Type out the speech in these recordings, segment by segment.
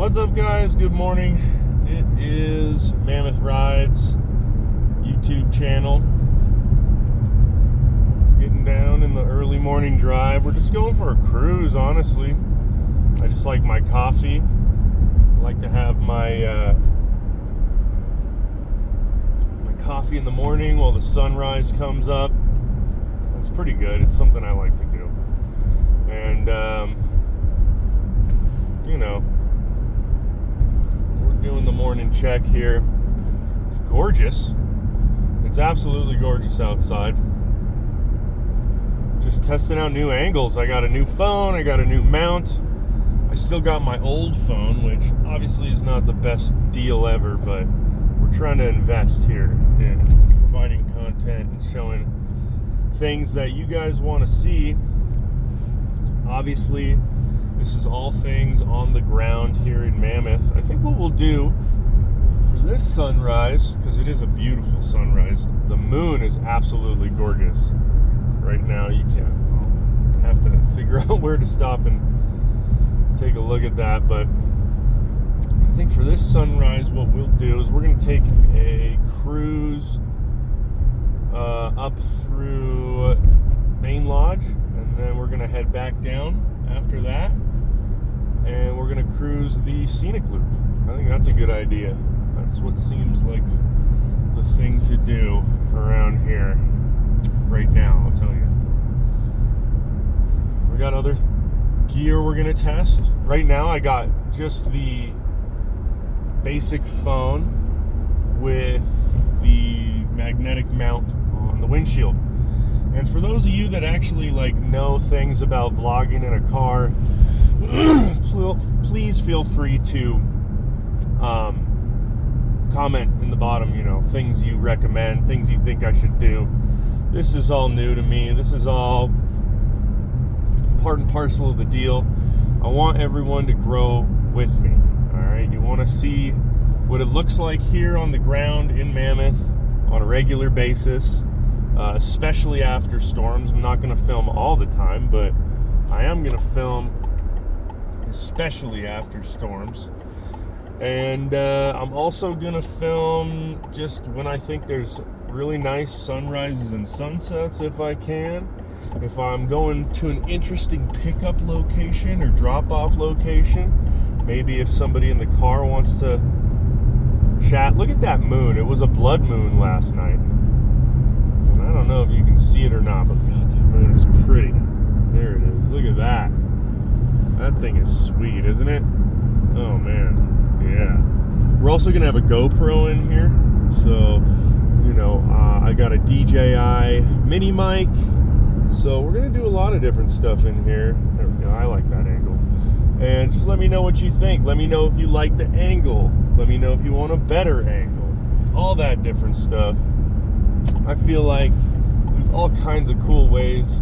What's up, guys? Good morning. It is Mammoth Rides YouTube channel. Getting down in the early morning drive. We're just going for a cruise, honestly. I just like my coffee. I like to have my coffee in the morning while the sunrise comes up. That's pretty good. It's something I like to do. And, we're doing the morning check here. It's gorgeous. It's absolutely gorgeous outside. Just testing out new angles. I got a new phone. I got a new mount. I still got my old phone, which obviously is not the best deal ever, but we're trying to invest here in providing content and showing things that you guys want to see. Obviously, this is all things on the ground here in Mammoth. I think what we'll do for this sunrise, because it is a beautiful sunrise, the moon is absolutely gorgeous right now. You can't, I'll have to figure out where to stop and take a look at that, but I think for this sunrise what we'll do is we're going to take a cruise up through Main Lodge, and then we're going to head back down after that, and we're going to cruise the scenic loop. I think that's a good idea. That's what seems like the thing to do around here right now, I'll tell you. We got other gear we're going to test. Right now I got just the basic phone with the magnetic mount on the windshield. And for those of you that actually know things about vlogging in a car, please feel free to comment in the bottom, things you recommend, things you think I should do. This is all new to me. This is all part and parcel of the deal. I want everyone to grow with me. All right, you want to see what it looks like here on the ground in Mammoth on a regular basis, especially after storms. I'm not going to film all the time, but I am going to film especially after storms. And I'm also going to film just when I think there's really nice sunrises and sunsets, if I can. If I'm going to an interesting pickup location or drop-off location, maybe if somebody in the car wants to chat. Look at that moon. It was a blood moon last night. And I don't know if you can see it or not, but God, that moon is pretty. There it is. Look at that. That thing is sweet, isn't it? Oh, man. Yeah. We're also going to have a GoPro in here. So, I got a DJI mini mic. So we're going to do a lot of different stuff in here. There we go. I like that angle. And just let me know what you think. Let me know if you like the angle. Let me know if you want a better angle. All that different stuff. I feel like there's all kinds of cool ways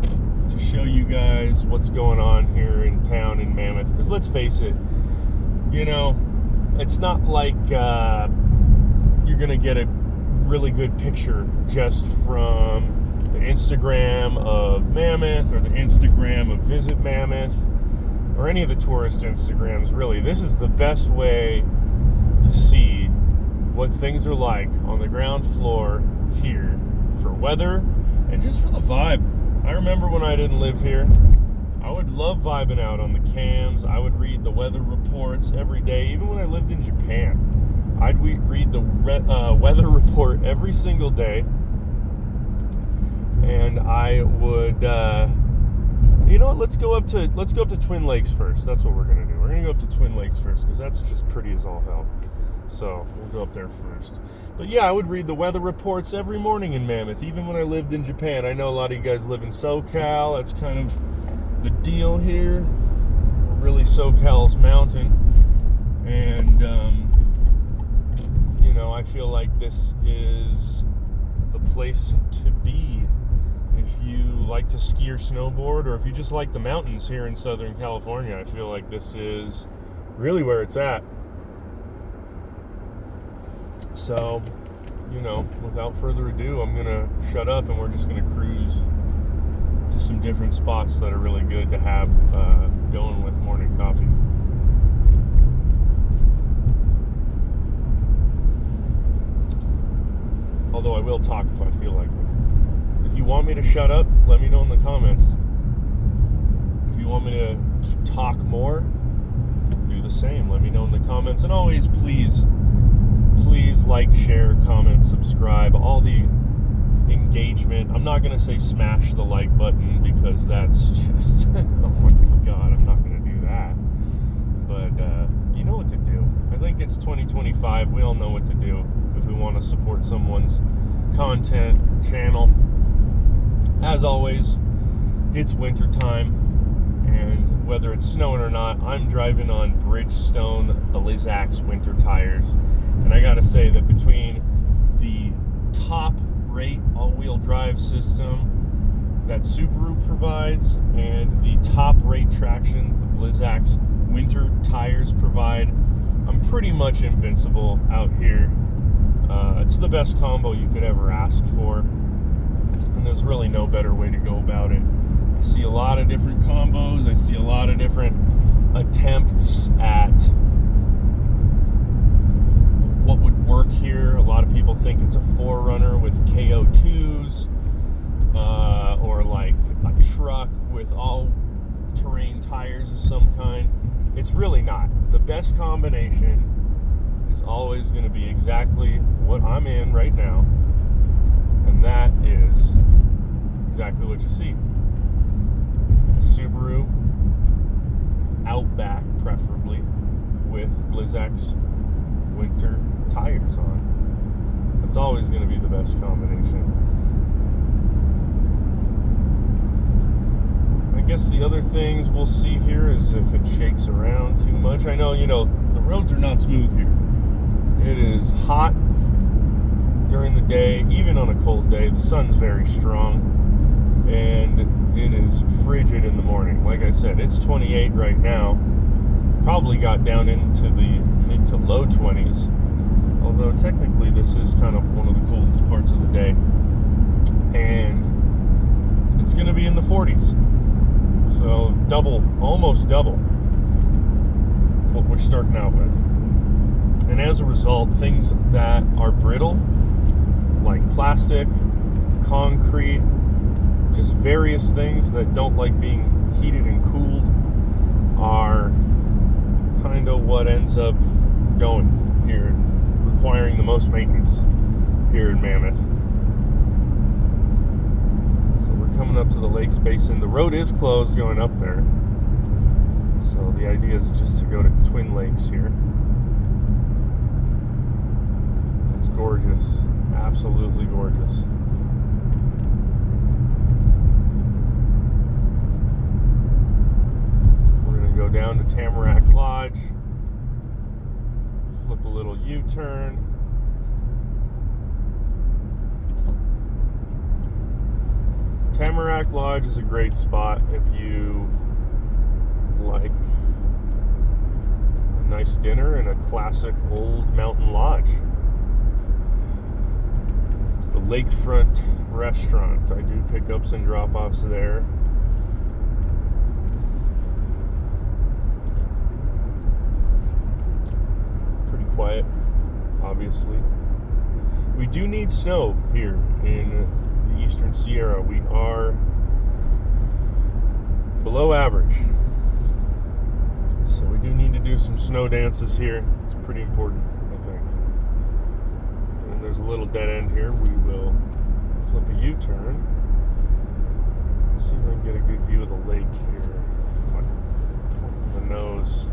to show you guys what's going on here in town in Mammoth. Because let's face it, it's not like you're going to get a really good picture just from the Instagram of Mammoth or the Instagram of Visit Mammoth or any of the tourist Instagrams, really. This is the best way to see what things are like on the ground floor here for weather and just for the vibe. I remember when I didn't live here, I would love vibing out on the cams. I would read the weather reports every day. Even when I lived in Japan, I'd read the weather report every single day. And I would, let's go up to Twin Lakes first. That's what we're gonna do. We're gonna go up to Twin Lakes first because that's just pretty as all hell. So we'll go up there first. But yeah, I would read the weather reports every morning in Mammoth, even when I lived in Japan. I know a lot of you guys live in SoCal. That's kind of the deal here. Really, SoCal's mountain, and I feel like this is the place to be if you like to ski or snowboard, or if you just like the mountains here in Southern California. I feel like this is really where it's at. So, without further ado, I'm going to shut up and we're just going to cruise to some different spots that are really good to have going with morning coffee. Although I will talk if I feel like it. If you want me to shut up, let me know in the comments. If you want me to talk more, do the same. Let me know in the comments. And always, please like, share, comment, subscribe, all the engagement. I'm not going to say smash the like button because that's just, oh my God, I'm not going to do that. But you know what to do. I think it's 2025. We all know what to do if we want to support someone's content channel. As always, it's winter time. And whether it's snowing or not, I'm driving on Bridgestone Blizzak's winter tires. And I gotta say that between the top rate all-wheel drive system that Subaru provides and the top rate traction the Blizzak's winter tires provide, I'm pretty much invincible out here. It's the best combo you could ever ask for. And there's really no better way to go about it. I see a lot of different combos. I see a lot of different attempts at what would work here. A lot of people think it's a 4Runner with KO2s, or like a truck with all-terrain tires of some kind. It's really not. The best combination is always going to be exactly what I'm in right now, and that is exactly what you see. Subaru Outback, preferably with Blizzak's winter tires on. That's always going to be the best combination. I guess the other things we'll see here is if it shakes around too much. I know, the roads are not smooth here. It is hot during the day, even on a cold day. The sun's very strong, and it is frigid in the morning. Like I said, it's 28 right now. Probably got down into the mid to low 20s. Although technically this is kind of one of the coldest parts of the day. And it's going to be in the 40s. So almost double what we're starting out with. And as a result, things that are brittle, like plastic, concrete, just various things that don't like being heated and cooled, are kind of what ends up going here, requiring the most maintenance here in Mammoth. So we're coming up to the Lakes Basin. The road is closed going up there. So the idea is just to go to Twin Lakes here. It's gorgeous. Absolutely gorgeous. Go down to Tamarack Lodge, flip a little U-turn. Tamarack Lodge is a great spot if you like a nice dinner in a classic old mountain lodge. It's the Lakefront Restaurant. I do pickups and drop-offs there. Quiet, obviously. We do need snow here in the Eastern Sierra. We are below average. So we do need to do some snow dances here. It's pretty important, I think. And there's a little dead end here. We will flip a U-turn. Let's see if I can get a good view of the lake here. The nose.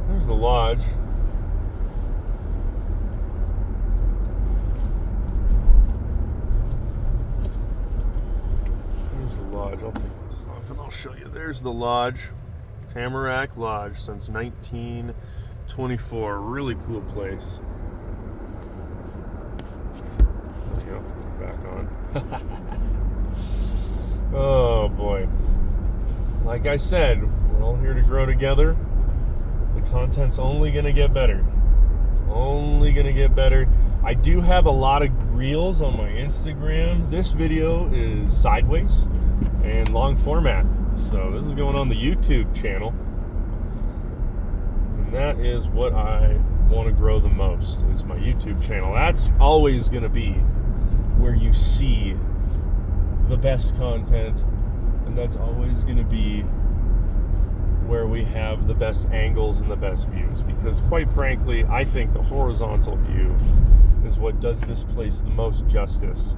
There's the lodge. There's the lodge. I'll take this off and I'll show you. There's the lodge. Tamarack Lodge since 1924. Really cool place. There you go. Back on. Oh boy. Like I said, we're all here to grow together. The content's only going to get better. It's only going to get better. I do have a lot of reels on my Instagram. This video is sideways and long format. So this is going on the YouTube channel. And that is what I want to grow the most, is my YouTube channel. That's always going to be where you see the best content. And that's always going to be where we have the best angles and the best views. Because quite frankly, I think the horizontal view is what does this place the most justice.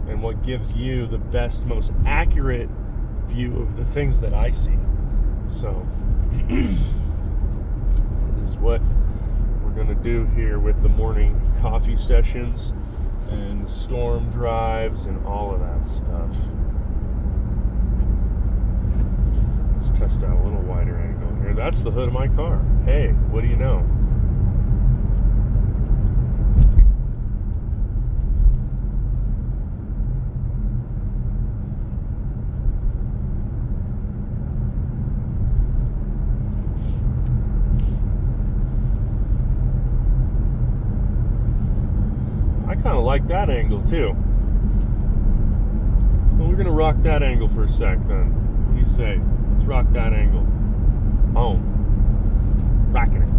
And what gives you the best, most accurate view of the things that I see. So, this is what we're going to do here with the morning coffee sessions and storm drives and all of that stuff. Let's test out a little wider angle here. That's the hood of my car. Hey, what do you know? I kind of like that angle too. Well, we're going to rock that angle for a sec then. What do you say? Let's rock that angle. Boom. Rocking it.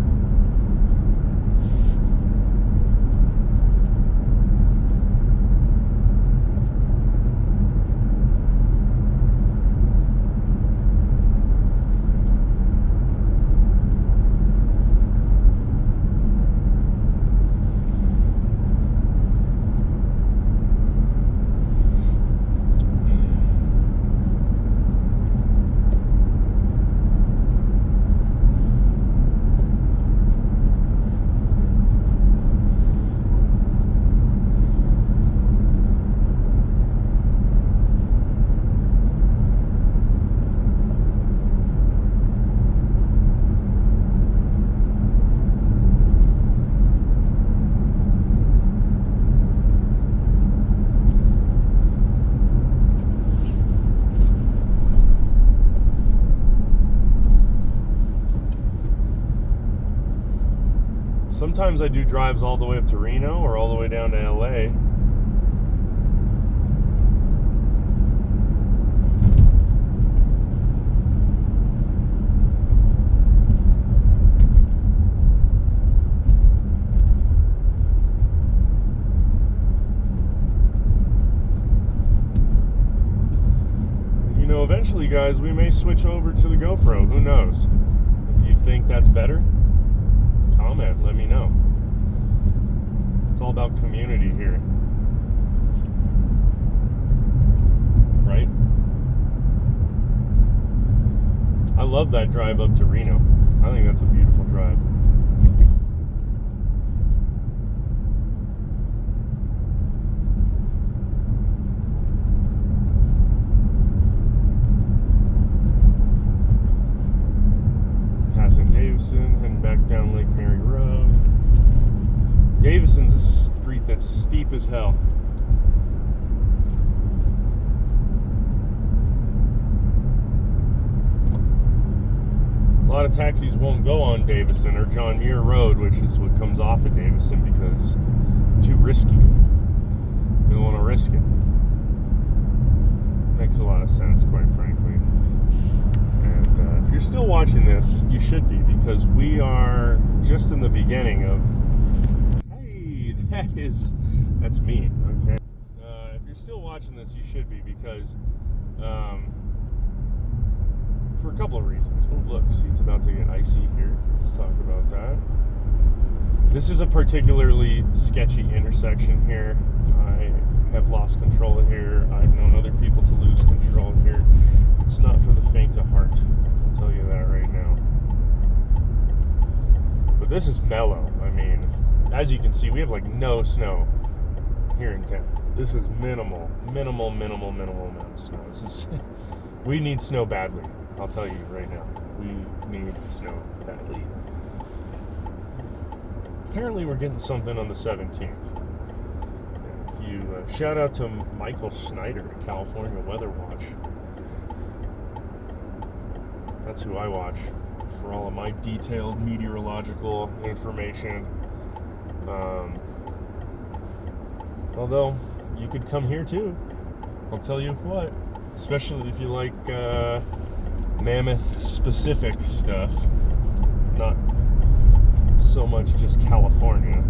Sometimes I do drives all the way up to Reno or all the way down to LA. You know, eventually, guys, we may switch over to the GoPro. Who knows? If you think that's better, comment, let me know. It's all about community here, right? I love that drive up to Reno. I think that's a beautiful drive. Passing Davison, heading back down Lake Mary Road. Davison's a street that's steep as hell. A lot of taxis won't go on Davison or John Muir Road, which is what comes off of Davison, because too risky. They don't want to risk it. Makes a lot of sense, quite frankly. And if you're still watching this, you should be, because we are just in the beginning of... Hey, that's me, okay? If you're still watching this, you should be, because for a couple of reasons. Oh, look, see, it's about to get icy here. Let's talk about that. This is a particularly sketchy intersection here. I have lost control here. I've known other people to lose control here. It's not for the faint of heart, I'll tell you that right now. But this is mellow. I mean, as you can see, we have like no snow here in town. This is minimal snow. This is we need snow badly. I'll tell you right now. We need snow badly. Apparently we're getting something on the 17th. If you shout out to Michael Schneider at California Weather Watch. That's who I watch for all of my detailed meteorological information. Although you could come here too. I'll tell you what, especially if you like Mammoth specific stuff, not so much just California.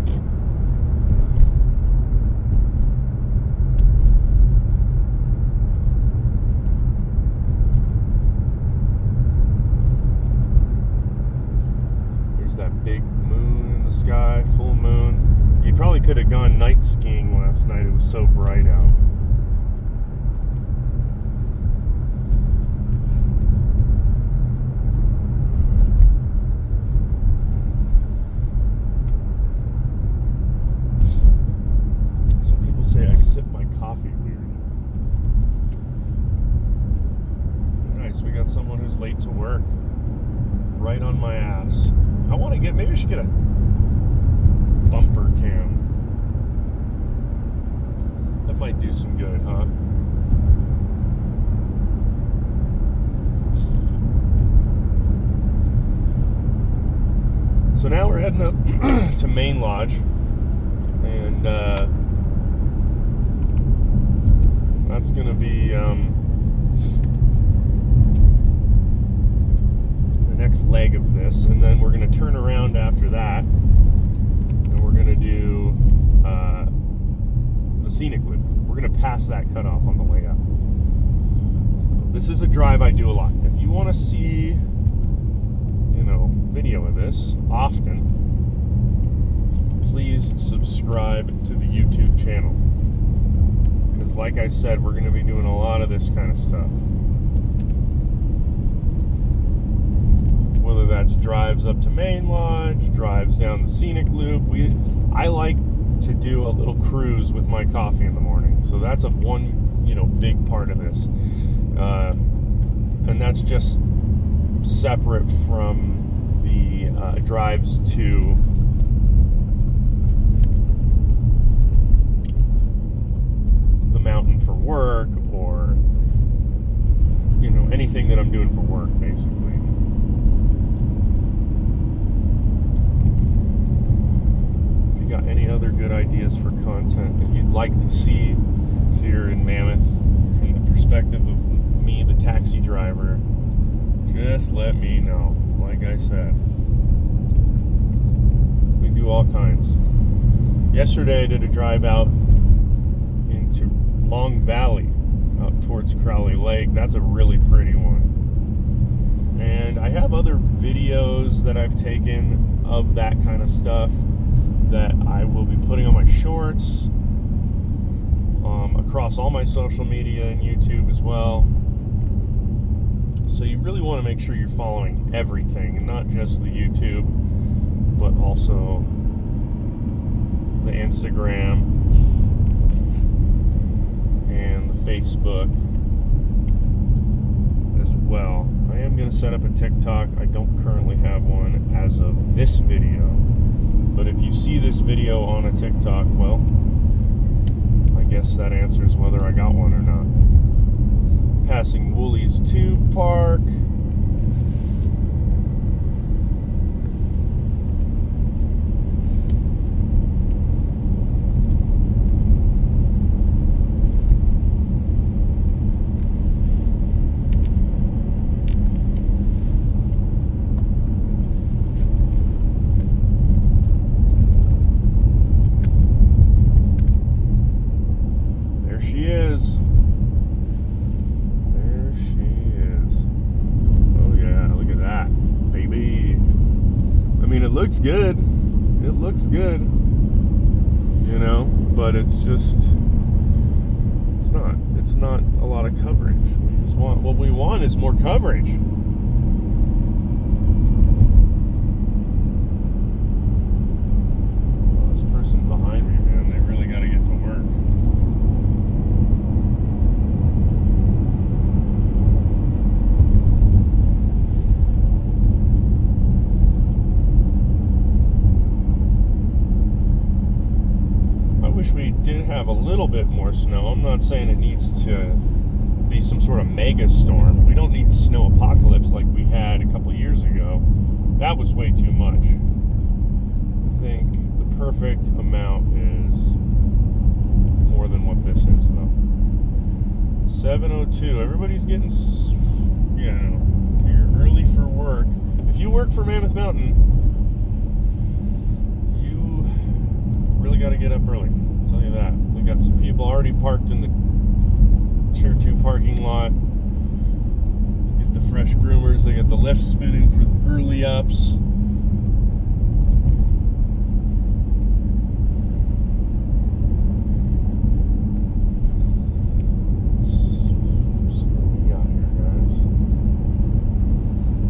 There's that big moon in the sky, full moon. You probably could have gone night skiing last night. It was so bright out. Say I sip my coffee weird. Nice, we got someone who's late to work. Right on my ass. I want to get, maybe I should get a bumper cam. That might do some good, huh? So now we're heading up to Main Lodge. And, that's going to be the next leg of this, and then we're going to turn around after that, and we're going to do the scenic loop. We're going to pass that cutoff on the way up. So this is a drive I do a lot. If you want to see, video of this often, please subscribe to the YouTube channel. Because like I said, we're going to be doing a lot of this kind of stuff. Whether that's drives up to Main Lodge, drives down the scenic loop. I like to do a little cruise with my coffee in the morning. So that's one big part of this. And that's just separate from the drives to mountain for work, or anything that I'm doing for work, basically. If you got any other good ideas for content that you'd like to see here in Mammoth from the perspective of me, the taxi driver, just let me know. Like I said, we do all kinds. Yesterday I did a drive out into Long Valley out towards Crowley Lake. That's a really pretty one. And I have other videos that I've taken of that kind of stuff that I will be putting on my shorts, across all my social media and YouTube as well. So you really want to make sure you're following everything, and not just the YouTube, but also the Instagram and the Facebook as well. I am going to set up a TikTok. I don't currently have one as of this video, but if you see this video on a TikTok, well, I guess that answers whether I got one or not. Passing Woolies Tube Park. There she is. It looks good. It looks good. But it's just, it's not a lot of coverage. What we want is more coverage. Well, this person behind me, man, they really got to get to work. We did have a little bit more snow. I'm not saying it needs to be some sort of mega storm. We don't need snow apocalypse like we had a couple years ago. That was way too much. I think the perfect amount is more than what this is, though. 7:02. Everybody's getting, work. If you work for Mammoth Mountain, you really got to get up early. I'll tell you that. We got some people already parked in the Tier 2 parking lot. Get the fresh groomers. They got the lift spinning for the early ups.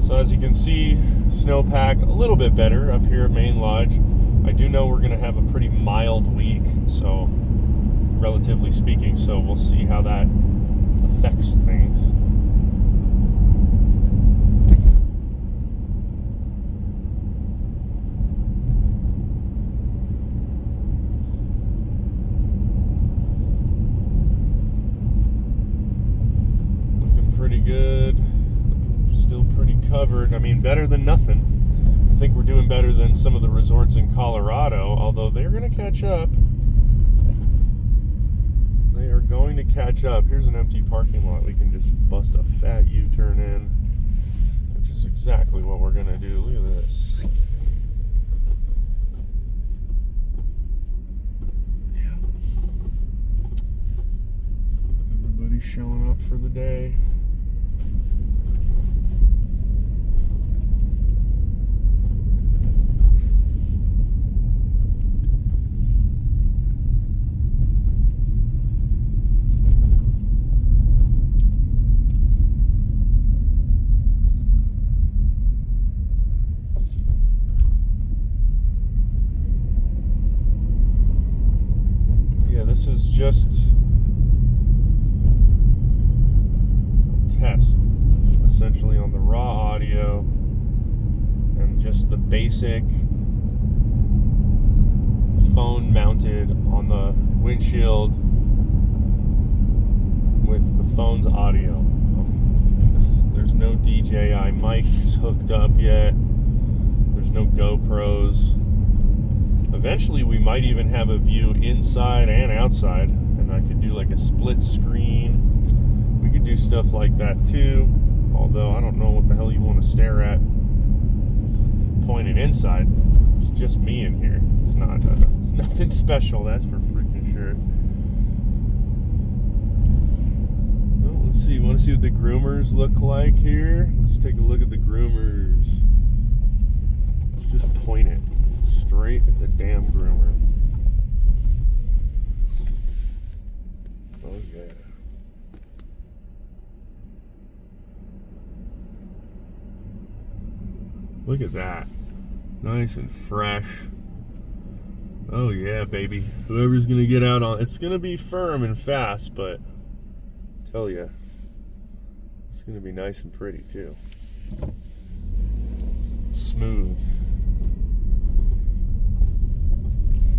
So as you can see, snowpack a little bit better up here at Main Lodge. I do know we're going to have a pretty mild week, so relatively speaking, so we'll see how that affects things. Looking pretty good. Still pretty covered. I mean, better than nothing. I think we're doing better than some of the resorts in Colorado, although they're going to catch up. They are going to catch up. Here's an empty parking lot. We can just bust a fat U-turn in, which is exactly what we're going to do. Look at this. Yeah. Everybody showing up for the day. This is just a test, essentially, on the raw audio and just the basic phone mounted on the windshield with the phone's audio. There's no DJI mics hooked up yet. There's no GoPros. Eventually, we might even have a view inside and outside, and I could do like a split screen. We could do stuff like that too, although I don't know what the hell you want to stare at pointed inside. It's just me in here. It's nothing special, that's for freaking sure. Well, let's see. Want to see what the groomers look like here? Let's take a look at the groomers. Let's just point it straight at the damn groomer. Oh yeah. Look at that. Nice and fresh. Oh yeah, baby. Whoever's gonna get out on it's gonna be firm and fast, but I tell ya, it's gonna be nice and pretty too. Smooth.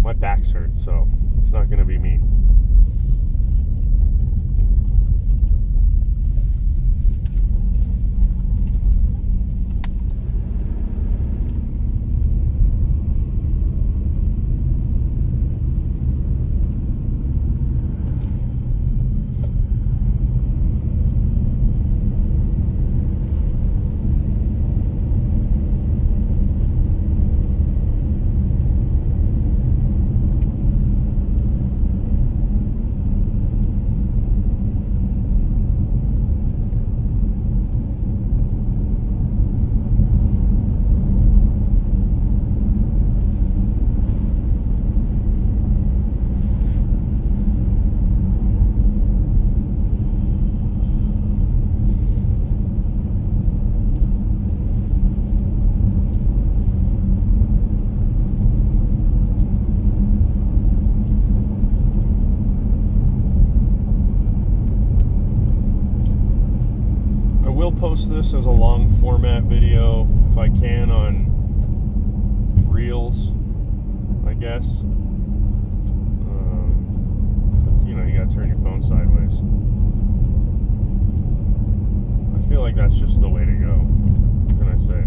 My back's hurt, so it's not going to be me. Post this as a long format video if I can on Reels, I guess. You know, you gotta turn your phone sideways. I feel like that's just the way to go. What can I say?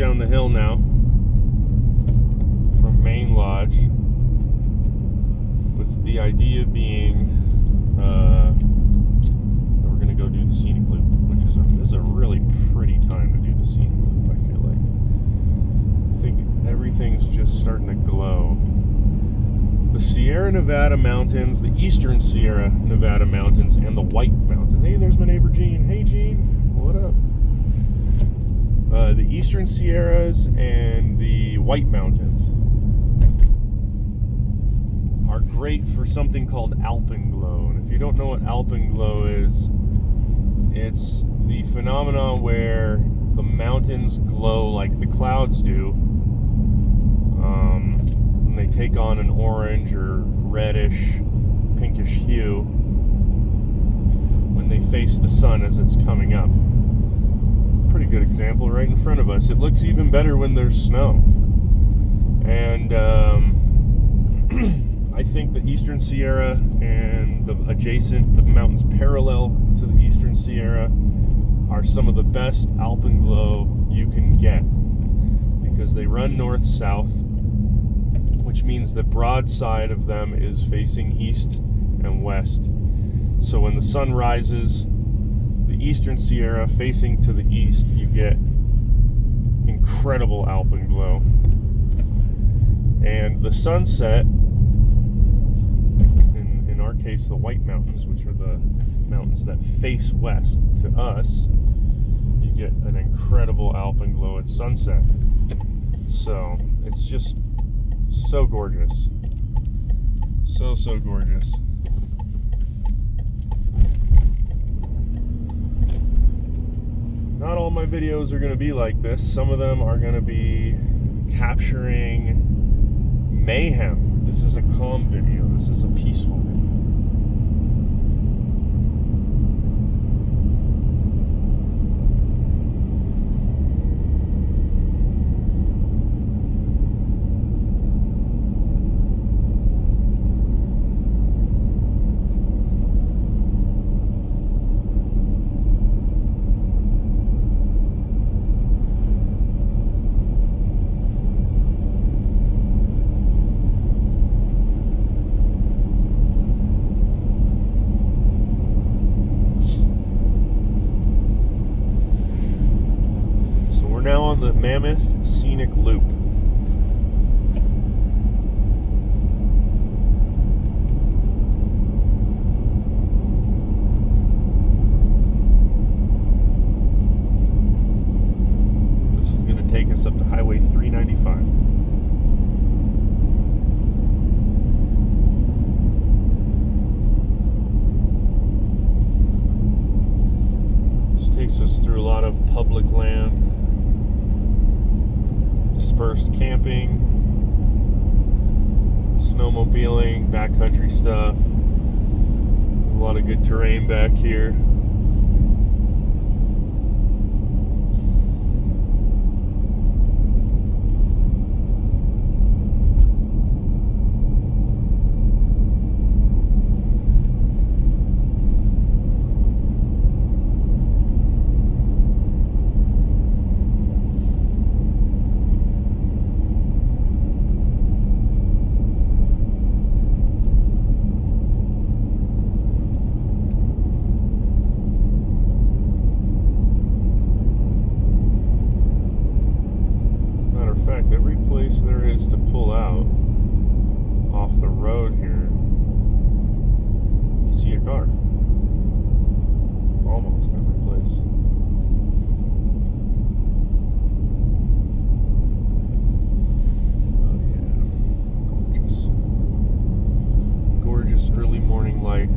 down the hill now from Main Lodge, with the idea being that we're going to go do the scenic loop, which is this is a really pretty time to do the scenic loop, I feel like. I think everything's just starting to glow. The Sierra Nevada mountains, the eastern Sierra Nevada mountains, and the White Mountain. Hey, there's my neighbor Gene. Hey, Gene. What up? The eastern Sierras and the White Mountains are great for something called alpenglow. And if you don't know what alpenglow is, it's the phenomenon where the mountains glow like the clouds do. And they take on an orange or reddish, pinkish hue when they face the sun as it's coming up. Pretty good example right in front of us. It looks even better when there's snow. And I think the Eastern Sierra and the mountains parallel to the Eastern Sierra are some of the best alpenglow you can get, because they run north-south, which means the broad side of them is facing east and west. So when the sun rises, the Eastern Sierra facing to the east, you get incredible alpenglow. And the sunset, in our case, the White Mountains, which are the mountains that face west to us, you get an incredible alpenglow at sunset. So it's just so gorgeous. So gorgeous. Not all my videos are going to be like this. Some of them are going to be capturing mayhem. This is a calm video. This is a peaceful video. Now on the Mammoth Scenic Loop. This is going to take us up to Highway 395. This takes us through a lot of public land, dispersed camping, snowmobiling, backcountry stuff. There's a lot of good terrain back here. Every place there is to pull out off the road here, you see a car. Almost every place. Oh yeah, gorgeous. Gorgeous early morning light.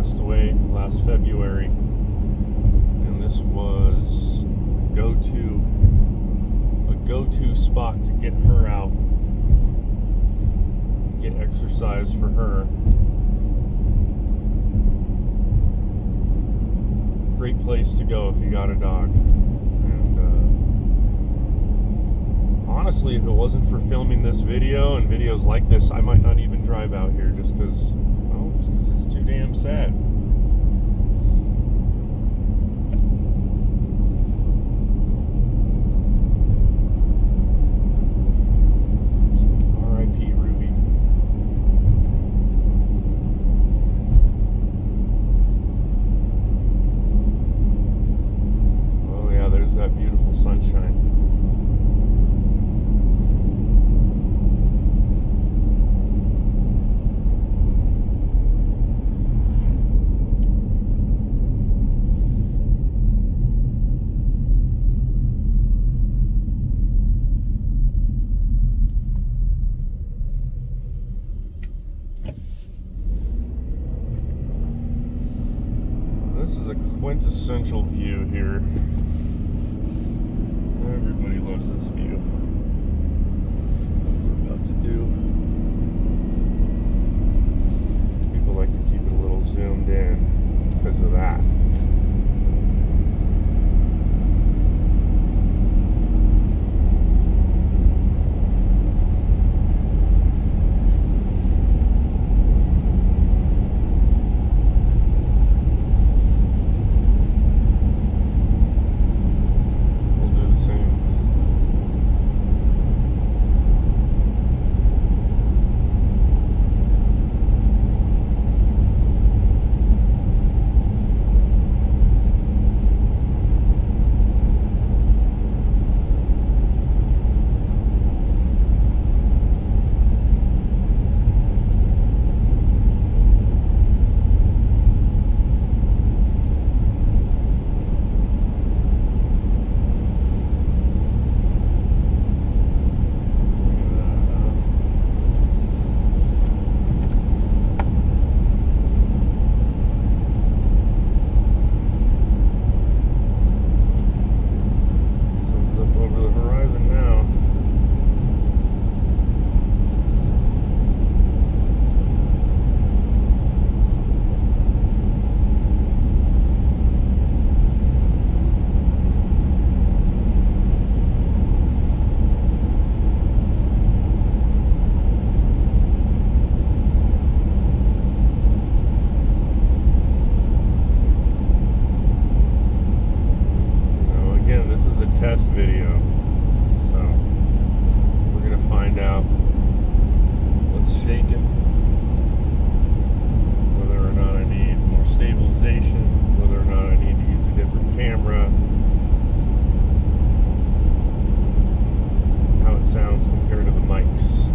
passed away last February, and this was a go-to spot to get her out, get exercise for her. Great place to go if you got a dog. And honestly, if it wasn't for filming this video and videos like this, I might not even drive out here just because it's too damn sad. R.I.P. Ruby. Oh yeah, there's that beautiful sunshine. This is a quintessential view here. Everybody loves this view. What we're about to do. People like to keep it a little zoomed in because of that. Test video, so we're gonna find out what's shaking, whether or not I need more stabilization, whether or not I need to use a different camera, how it sounds compared to the mics.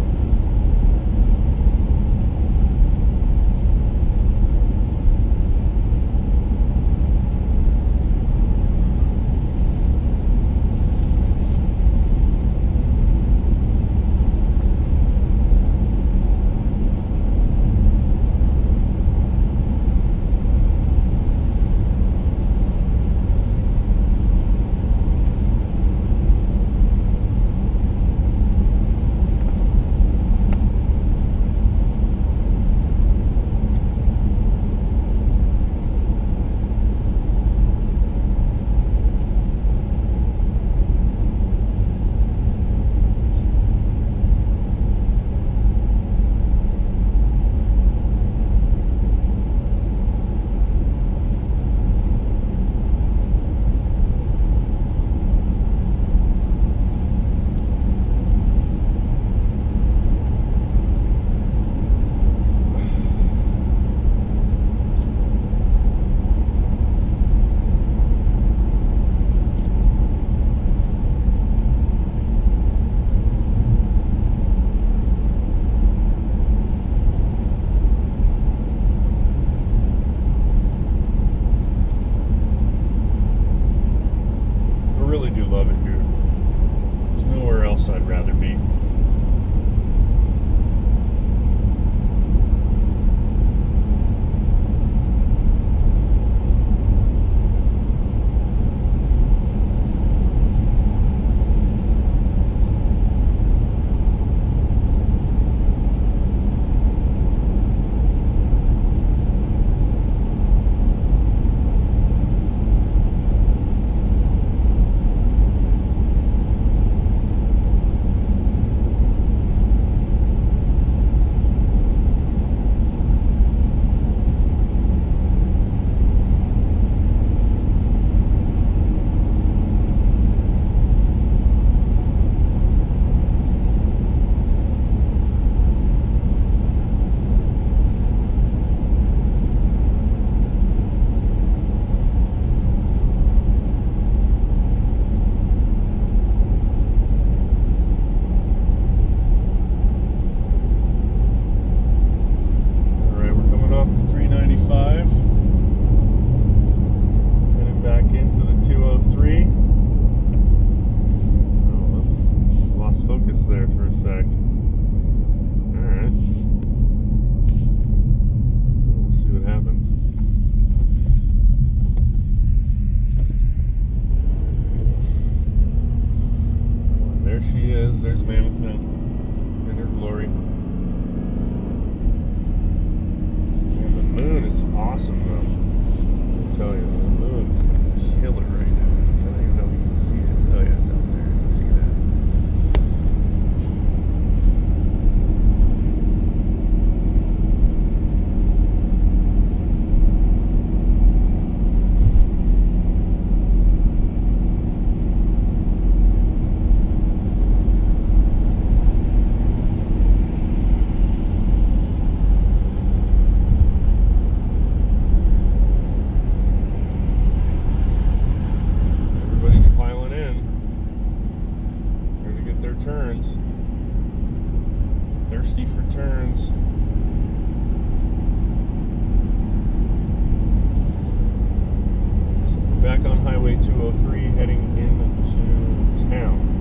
back on Highway 203 heading into town.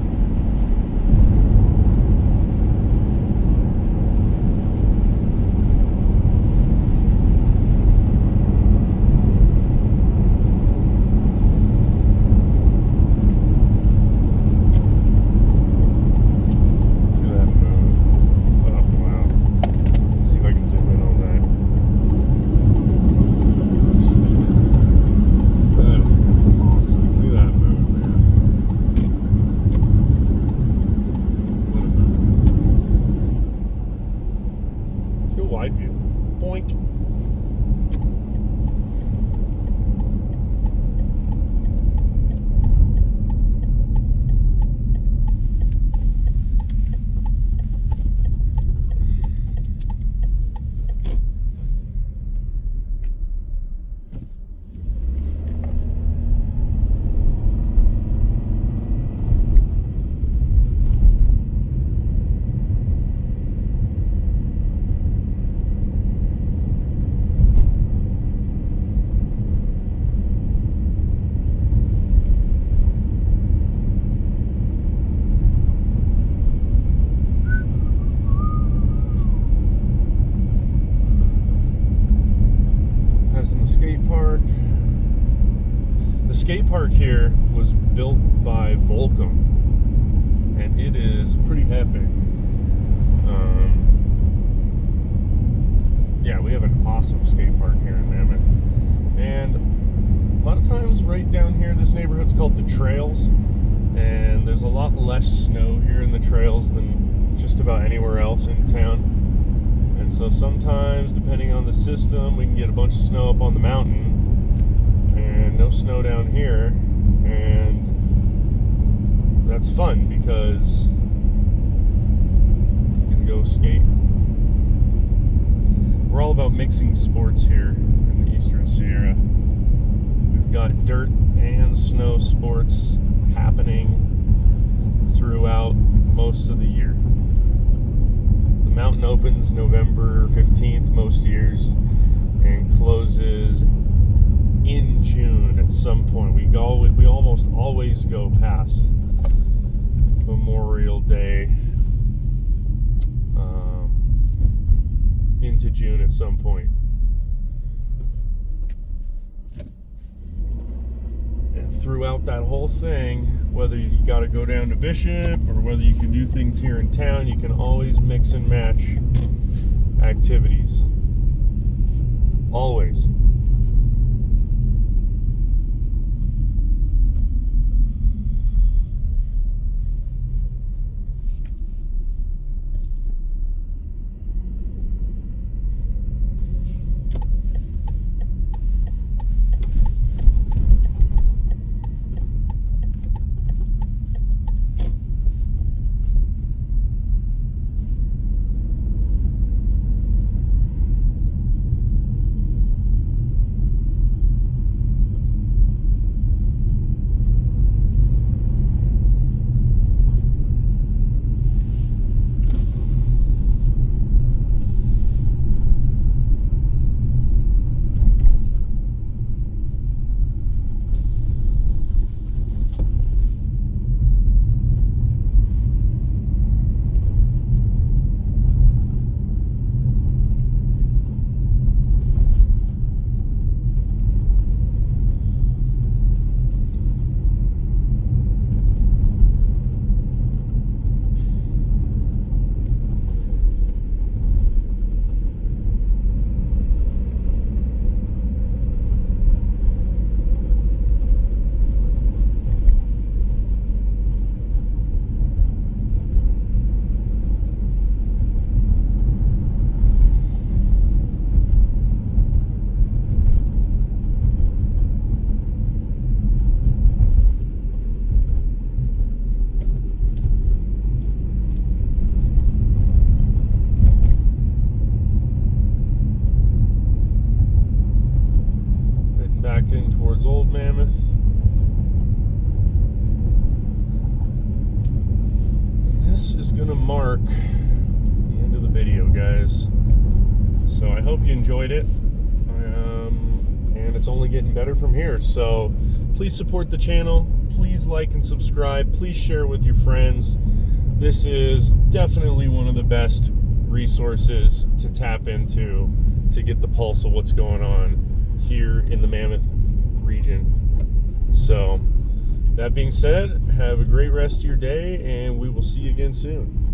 Wide view. Boink. In the skate park. The skate park here was built by Volcom, and it is pretty epic. Yeah, we have an awesome skate park here in Mammoth, and a lot of times right down here, this neighborhood's called the Trails, and there's a lot less snow here in the Trails than just about anywhere else in town. And so sometimes, depending on the system, we can get a bunch of snow up on the mountain and no snow down here. And that's fun because you can go skate. We're all about mixing sports here in the Eastern Sierra. We've got dirt and snow sports happening throughout most of the year. Mountain opens November 15th most years and closes in June at some point. We almost always go past Memorial Day into June at some point. And throughout that whole thing, whether you got to go down to Bishop or whether you can do things here in town, you can always mix and match activities. Always. towards Old Mammoth. This is going to mark the end of the video, guys. So I hope you enjoyed it. And it's it's only getting better from here. So please support the channel. Please like and subscribe. Please share with your friends. This is definitely one of the best resources to tap into to get the pulse of what's going on here in the Mammoth region. So that being said, have a great rest of your day, and we will see you again soon.